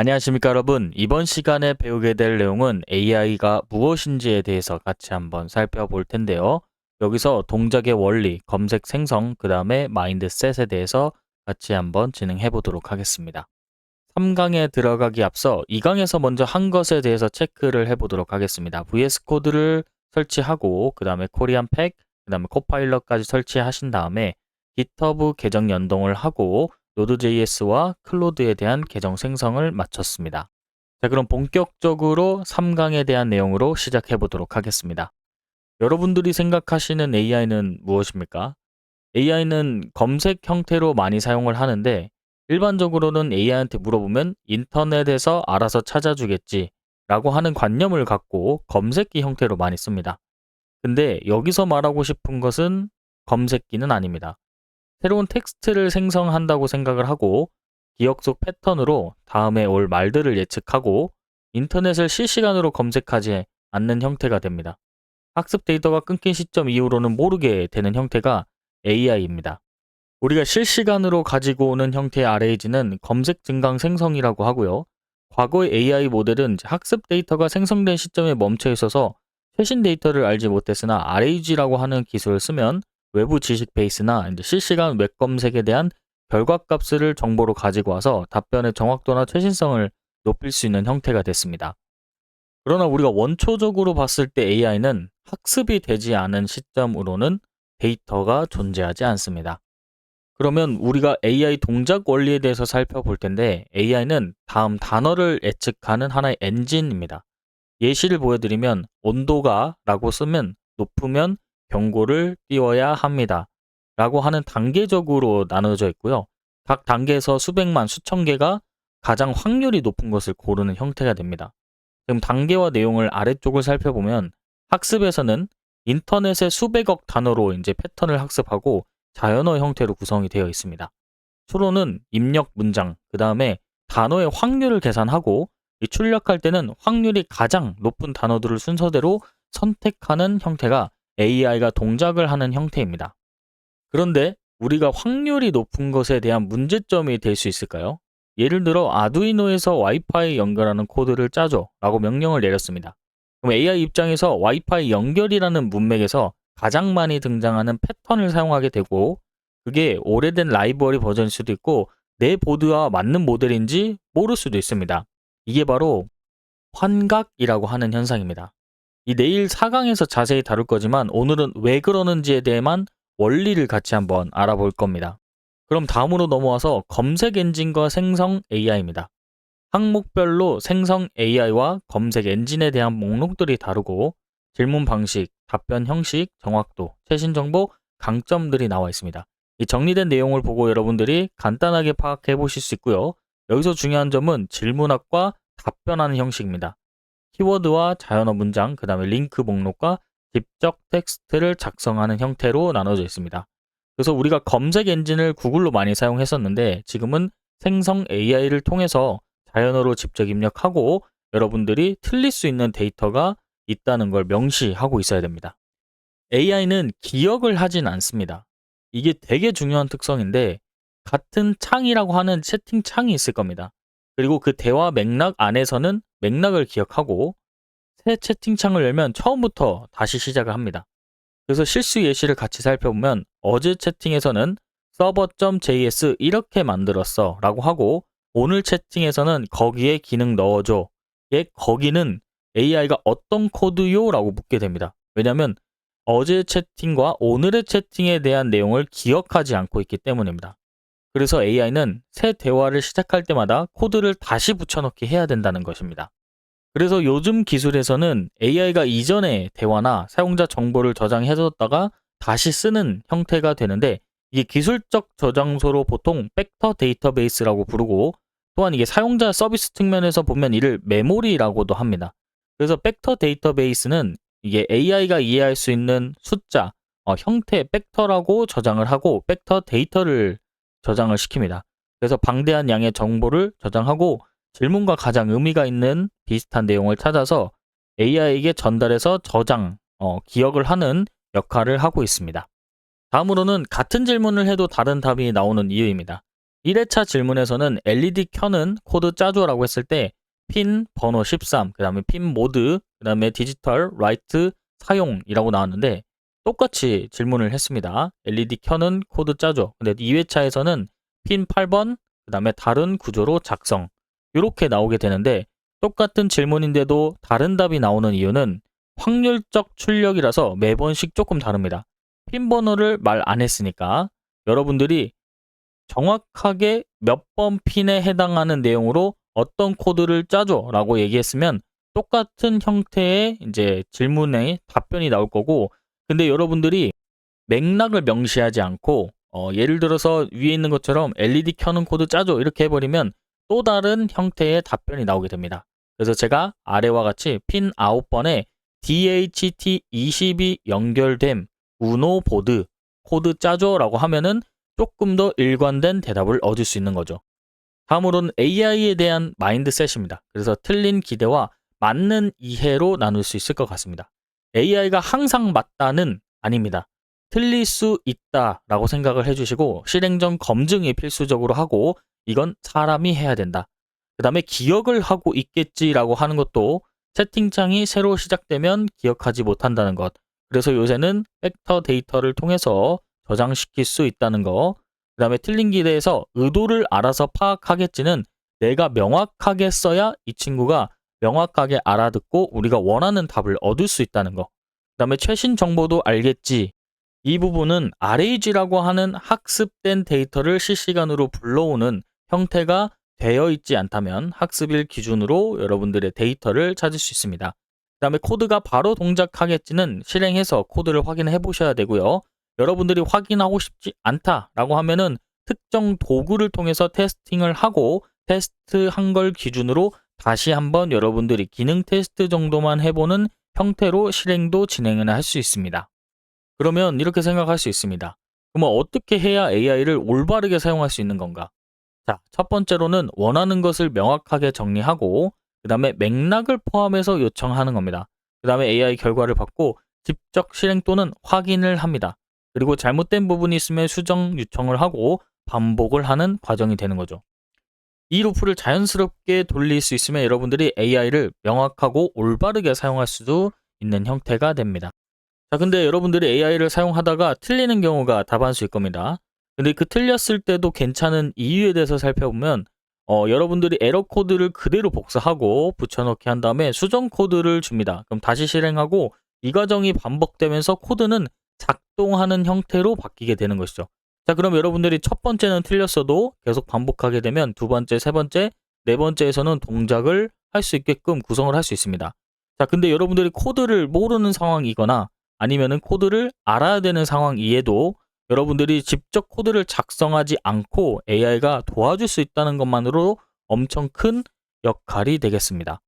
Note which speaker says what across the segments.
Speaker 1: 안녕하십니까 여러분. 이번 시간에 배우게 될 내용은 AI가 무엇인지에 대해서 같이 한번 살펴볼 텐데요. 여기서 동작의 원리, 검색 생성, 그 다음에 마인드셋에 대해서 같이 한번 진행해 보도록 하겠습니다. 3강에 들어가기 앞서 2강에서 먼저 한 것에 대해서 체크를 해 보도록 하겠습니다. VS 코드를 설치하고 그 다음에 코리안 팩, 그 다음에 코파일럿까지 설치하신 다음에 GitHub 계정 연동을 하고 Node.js와 클로드에 대한 계정 생성을 마쳤습니다. 자, 그럼 본격적으로 3강에 대한 내용으로 시작해 보도록 하겠습니다. 여러분들이 생각하시는 AI는 무엇입니까? AI는 검색 형태로 많이 사용을 하는데 일반적으로는 AI한테 물어보면 인터넷에서 알아서 찾아주겠지 라고 하는 관념을 갖고 검색기 형태로 많이 씁니다. 근데 여기서 말하고 싶은 것은 검색기는 아닙니다. 새로운 텍스트를 생성한다고 생각을 하고 기억 속 패턴으로 다음에 올 말들을 예측하고 인터넷을 실시간으로 검색하지 않는 형태가 됩니다. 학습 데이터가 끊긴 시점 이후로는 모르게 되는 형태가 AI입니다. 우리가 실시간으로 가지고 오는 형태의 RAG는 검색 증강 생성이라고 하고요. 과거의 AI 모델은 학습 데이터가 생성된 시점에 멈춰 있어서 최신 데이터를 알지 못했으나 RAG라고 하는 기술을 쓰면 외부 지식 베이스나 실시간 웹 검색에 대한 결과값을 정보로 가지고 와서 답변의 정확도나 최신성을 높일 수 있는 형태가 됐습니다. 그러나 우리가 원초적으로 봤을 때 AI는 학습이 되지 않은 시점으로는 데이터가 존재하지 않습니다. 그러면 우리가 AI 동작 원리에 대해서 살펴볼 텐데 AI는 다음 단어를 예측하는 하나의 엔진입니다. 예시를 보여드리면 온도가 라고 쓰면 높으면 경고를 띄워야 합니다. 라고 하는 단계적으로 나눠져 있고요. 각 단계에서 수백만, 수천 개가 가장 확률이 높은 것을 고르는 형태가 됩니다. 지금 단계와 내용을 아래쪽을 살펴보면 학습에서는 인터넷의 수백억 단어로 이제 패턴을 학습하고 자연어 형태로 구성이 되어 있습니다. 추론은 입력 문장, 그 다음에 단어의 확률을 계산하고 출력할 때는 확률이 가장 높은 단어들을 순서대로 선택하는 형태가 AI가 동작을 하는 형태입니다. 그런데 우리가 확률이 높은 것에 대한 문제점이 될 수 있을까요? 예를 들어 아두이노에서 와이파이 연결하는 코드를 짜줘 라고 명령을 내렸습니다. 그럼 AI 입장에서 와이파이 연결이라는 문맥에서 가장 많이 등장하는 패턴을 사용하게 되고 그게 오래된 라이브러리 버전일 수도 있고 내 보드와 맞는 모델인지 모를 수도 있습니다. 이게 바로 환각이라고 하는 현상입니다. 이 내일 4강에서 자세히 다룰 거지만 오늘은 왜 그러는지에 대해만 원리를 같이 한번 알아볼 겁니다. 그럼 다음으로 넘어와서 검색 엔진과 생성 AI입니다. 항목별로 생성 AI와 검색 엔진에 대한 목록들이 다르고 질문 방식, 답변 형식, 정확도, 최신 정보, 강점들이 나와 있습니다. 이 정리된 내용을 보고 여러분들이 간단하게 파악해 보실 수 있고요. 여기서 중요한 점은 질문학과 답변하는 형식입니다. 키워드와 자연어 문장, 그 다음에 링크 목록과 직접 텍스트를 작성하는 형태로 나눠져 있습니다. 그래서 우리가 검색 엔진을 구글로 많이 사용했었는데 지금은 생성 AI를 통해서 자연어로 직접 입력하고 여러분들이 틀릴 수 있는 데이터가 있다는 걸 명시하고 있어야 됩니다. AI는 기억을 하진 않습니다. 이게 되게 중요한 특성인데 같은 창이라고 하는 채팅창이 있을 겁니다. 그리고 그 대화 맥락 안에서는 맥락을 기억하고 새 채팅창을 열면 처음부터 다시 시작을 합니다. 그래서 실수 예시를 같이 살펴보면 어제 채팅에서는 server.js 이렇게 만들었어 라고 하고 오늘 채팅에서는 거기에 기능 넣어줘. 거기는 AI가 어떤 코드요? 라고 묻게 됩니다. 왜냐하면 어제 채팅과 오늘의 채팅에 대한 내용을 기억하지 않고 있기 때문입니다. 그래서 AI는 새 대화를 시작할 때마다 코드를 다시 붙여넣기 해야 된다는 것입니다. 그래서 요즘 기술에서는 AI가 이전의 대화나 사용자 정보를 저장해뒀다가 다시 쓰는 형태가 되는데 이게 기술적 저장소로 보통 벡터 데이터베이스라고 부르고 또한 이게 사용자 서비스 측면에서 보면 이를 메모리라고도 합니다. 그래서 벡터 데이터베이스는 이게 AI가 이해할 수 있는 숫자, 형태 벡터라고 저장을 하고 벡터 데이터를 저장을 시킵니다. 그래서 방대한 양의 정보를 저장하고 질문과 가장 의미가 있는 비슷한 내용을 찾아서 AI에게 전달해서 저장, 기억을 하는 역할을 하고 있습니다. 다음으로는 같은 질문을 해도 다른 답이 나오는 이유입니다. 1회차 질문에서는 LED 켜는 코드 짜줘라고 했을 때 핀 번호 13, 그 다음에 핀 모드, 그 다음에 디지털 라이트 사용이라고 나왔는데 똑같이 질문을 했습니다. LED 켜는 코드 짜줘. 근데 2회차에서는 핀 8번, 그 다음에 다른 구조로 작성. 이렇게 나오게 되는데 똑같은 질문인데도 다른 답이 나오는 이유는 확률적 출력이라서 매번씩 조금 다릅니다. 핀 번호를 말 안 했으니까 여러분들이 정확하게 몇 번 핀에 해당하는 내용으로 어떤 코드를 짜줘 라고 얘기했으면 똑같은 형태의 이제 질문에 답변이 나올 거고, 근데 여러분들이 맥락을 명시하지 않고 예를 들어서 위에 있는 것처럼 LED 켜는 코드 짜줘 이렇게 해버리면 또 다른 형태의 답변이 나오게 됩니다. 그래서 제가 아래와 같이 핀 9번에 DHT22 연결됨 우노 보드 코드 짜줘 라고 하면은 조금 더 일관된 대답을 얻을 수 있는 거죠. 다음으로는 AI에 대한 마인드셋입니다. 그래서 틀린 기대와 맞는 이해로 나눌 수 있을 것 같습니다. AI가 항상 맞다는 아닙니다. 틀릴 수 있다라고 생각을 해주시고 실행 전 검증이 필수적으로 하고 이건 사람이 해야 된다. 그 다음에 기억을 하고 있겠지라고 하는 것도 채팅창이 새로 시작되면 기억하지 못한다는 것. 그래서 요새는 벡터 데이터를 통해서 저장시킬 수 있다는 거. 그 다음에 틀린 기대에서 의도를 알아서 파악하겠지는 내가 명확하게 써야 이 친구가 명확하게 알아듣고 우리가 원하는 답을 얻을 수 있다는 거. 그 다음에 최신 정보도 알겠지. 이 부분은 RAG라고 하는 학습된 데이터를 실시간으로 불러오는 형태가 되어 있지 않다면 학습일 기준으로 여러분들의 데이터를 찾을 수 있습니다. 그 다음에 코드가 바로 동작하겠지는 실행해서 코드를 확인해 보셔야 되고요. 여러분들이 확인하고 싶지 않다라고 하면은 특정 도구를 통해서 테스팅을 하고 테스트한 걸 기준으로 다시 한번 여러분들이 기능 테스트 정도만 해보는 형태로 실행도 진행을 할 수 있습니다. 그러면 이렇게 생각할 수 있습니다. 그러면 어떻게 해야 AI를 올바르게 사용할 수 있는 건가? 자, 첫 번째로는 원하는 것을 명확하게 정리하고 그 다음에 맥락을 포함해서 요청하는 겁니다. 그 다음에 AI 결과를 받고 직접 실행 또는 확인을 합니다. 그리고 잘못된 부분이 있으면 수정 요청을 하고 반복을 하는 과정이 되는 거죠. 이 루프를 자연스럽게 돌릴 수 있으면 여러분들이 AI를 명확하고 올바르게 사용할 수도 있는 형태가 됩니다. 자, 근데 여러분들이 AI를 사용하다가 틀리는 경우가 다반수일 겁니다. 근데 그 틀렸을 때도 괜찮은 이유에 대해서 살펴보면 여러분들이 에러 코드를 그대로 복사하고 붙여넣기 한 다음에 수정 코드를 줍니다. 그럼 다시 실행하고 이 과정이 반복되면서 코드는 작동하는 형태로 바뀌게 되는 것이죠. 자, 그럼 여러분들이 첫 번째는 틀렸어도 계속 반복하게 되면 두 번째, 세 번째, 네 번째에서는 동작을 할 수 있게끔 구성을 할 수 있습니다. 자, 근데 여러분들이 코드를 모르는 상황이거나 아니면은 코드를 알아야 되는 상황이에도 여러분들이 직접 코드를 작성하지 않고 AI가 도와줄 수 있다는 것만으로 엄청 큰 역할이 되겠습니다.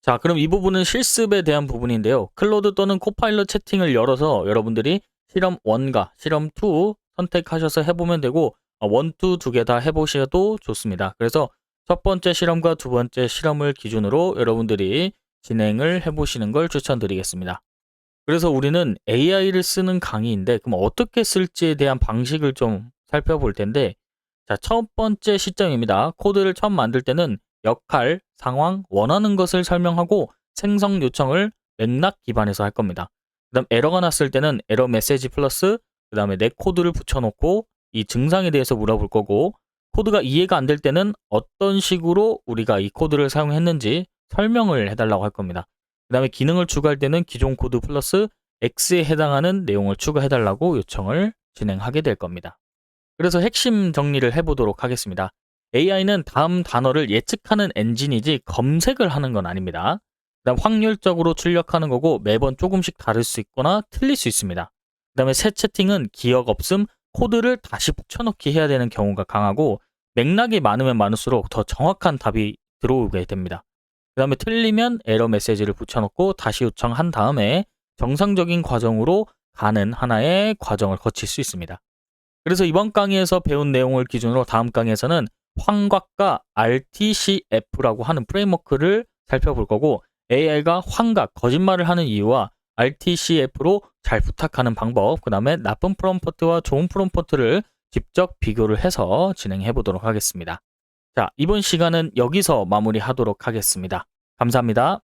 Speaker 1: 자, 그럼 이 부분은 실습에 대한 부분인데요. 클로드 또는 코파일럿 채팅을 열어서 여러분들이 실험 1과 실험 2 선택하셔서 해보면 되고 1, 2 두 개 다 해보셔도 좋습니다. 그래서 첫 번째 실험과 두 번째 실험을 기준으로 여러분들이 진행을 해보시는 걸 추천드리겠습니다. 그래서 우리는 AI를 쓰는 강의인데 그럼 어떻게 쓸지에 대한 방식을 좀 살펴볼 텐데, 자, 첫 번째 시점입니다. 코드를 처음 만들 때는 역할, 상황, 원하는 것을 설명하고 생성 요청을 맥락 기반에서 할 겁니다. 그 다음 에러가 났을 때는 에러 메시지 플러스 그 다음에 내 코드를 붙여놓고 이 증상에 대해서 물어볼 거고, 코드가 이해가 안 될 때는 어떤 식으로 우리가 이 코드를 사용했는지 설명을 해달라고 할 겁니다. 그 다음에 기능을 추가할 때는 기존 코드 플러스 X에 해당하는 내용을 추가해달라고 요청을 진행하게 될 겁니다. 그래서 핵심 정리를 해보도록 하겠습니다. AI는 다음 단어를 예측하는 엔진이지 검색을 하는 건 아닙니다. 그 다음 확률적으로 출력하는 거고 매번 조금씩 다를 수 있거나 틀릴 수 있습니다. 그 다음에 새 채팅은 기억 없음, 코드를 다시 붙여넣기 해야 되는 경우가 강하고 맥락이 많으면 많을수록 더 정확한 답이 들어오게 됩니다. 그 다음에 틀리면 에러 메시지를 붙여넣고 다시 요청한 다음에 정상적인 과정으로 가는 하나의 과정을 거칠 수 있습니다. 그래서 이번 강의에서 배운 내용을 기준으로 다음 강의에서는 환각과 RTCF라고 하는 프레임워크를 살펴볼 거고, AI가 환각, 거짓말을 하는 이유와 RTCF로 잘 부탁하는 방법, 그 다음에 나쁜 프롬프트와 좋은 프롬프트를 직접 비교를 해서 진행해 보도록 하겠습니다. 자, 이번 시간은 여기서 마무리하도록 하겠습니다. 감사합니다.